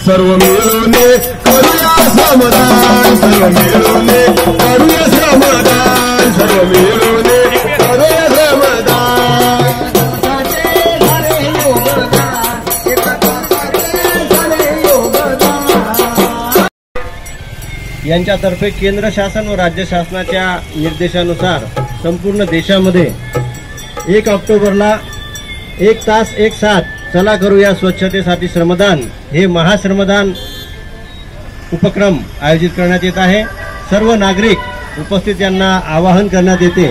सर्व मिळून करूया श्रमदान, सर्व मिळून करूया श्रमदान, सर्व मिळून करूया श्रमदान। यांच्यातर्फे केंद्र शासन व राज्य शासनाच्या निर्देशानुसार संपूर्ण देशामध्ये 1 ऑक्टोबरला 1 तास 1 साथ चला करूया स्वच्छतेसाठी श्रमदान हे महाश्रमदान उपक्रम आयोजित करण्यात येत आहे। सर्व नागरिक उपस्थित यांना आवाहन करण्यात येते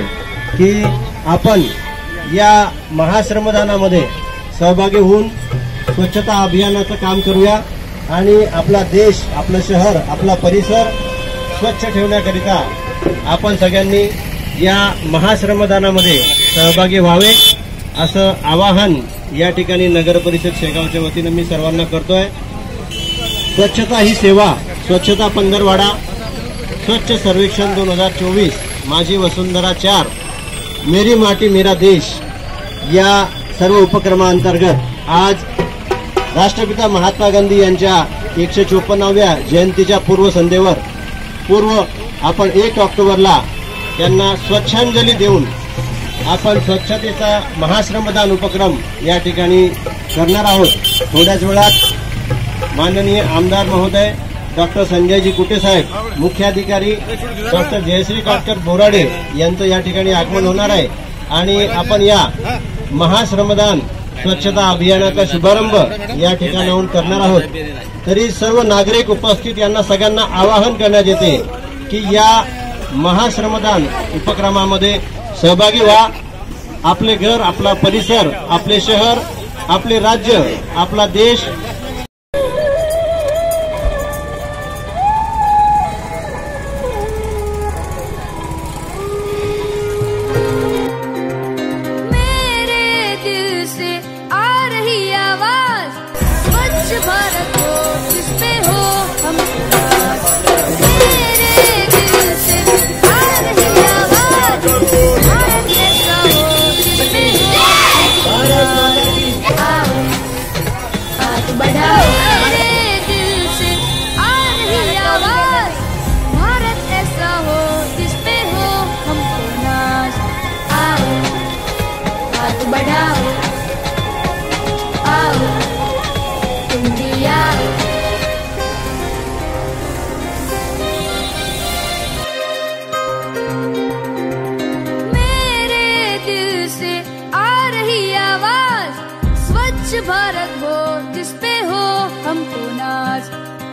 की आपण या महाश्रमदानामध्ये सहभागी होऊन स्वच्छता अभियानाचं काम करूया आणि आपला देश, आपलं शहर, आपला परिसर स्वच्छ ठेवण्याकरिता आपण सगळ्यांनी या महाश्रमदानामध्ये सहभागी व्हावे असं आवाहन या ठिकाणी नगर परिषद शेगावच्या वतीने मी सर्वांना करतोय। स्वच्छता ही सेवा, स्वच्छता पंधरवाडा, स्वच्छ सर्वेक्षण 2024, माझी वसुंधरा 4, मेरी माटी मेरा देश या सर्व उपक्रमांतर्गत आज राष्ट्रपिता महात्मा गांधी यांच्या 154व्या जयंतीच्या पूर्व आपण 1 ऑक्टोबरला त्यांना स्वच्छांजली देऊन आपण स्वच्छतेचा महाश्रमदान उपक्रम या ठिकाणी करणार आहोत। थोड्याच वेळात माननीय आमदार महोदय डॉक्टर संजयजी कुटे साहेब, मुख्याधिकारी डॉक्टर जयश्री काटकर बोराडे यांचं या ठिकाणी आगमन होणार आहे आणि आपण या महाश्रमदान स्वच्छता अभियानाचा शुभारंभ या ठिकाणाहून करणार आहोत। तरी सर्व नागरिक उपस्थित यांना सगळ्यांना आवाहन करण्यात येते की या महाश्रमदान उपक्रमामध्ये सहभागी व्हा। आपले घर, आपला परिसर, आपले शहर, आपले राज्य, आपला देश मेरे दिल से आ रही आवाज, स्वच्छ भारत हो जिसपे हो हम। मेरे दिल से आ रही आवाज, भारत ऐसा हो जिसपे हो हाथ बढ़ाओ। मेरे दिल से आ रही आवाज, भारत ऐसा हो जिसपे हो हमको नाज। आओ हाथ बढ़ाओ, आओ तुम भी आओ। मेरे दिल से आ रही आवाज, स्वच्छ भारत हो जिसपे हो हमको नाज।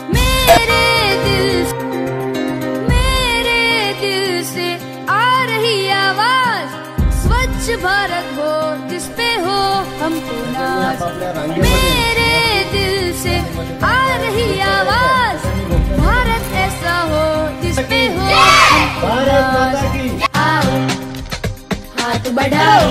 मेरे दिल से आ रही आवाज, स्वच्छ भारत हो जिसपे हो हमको नाज। मेरे दिल से आ रही आवाज, भारत ऐसा हो जिसपे हो हमको नाज। आओ हाथ बढ़ाओ।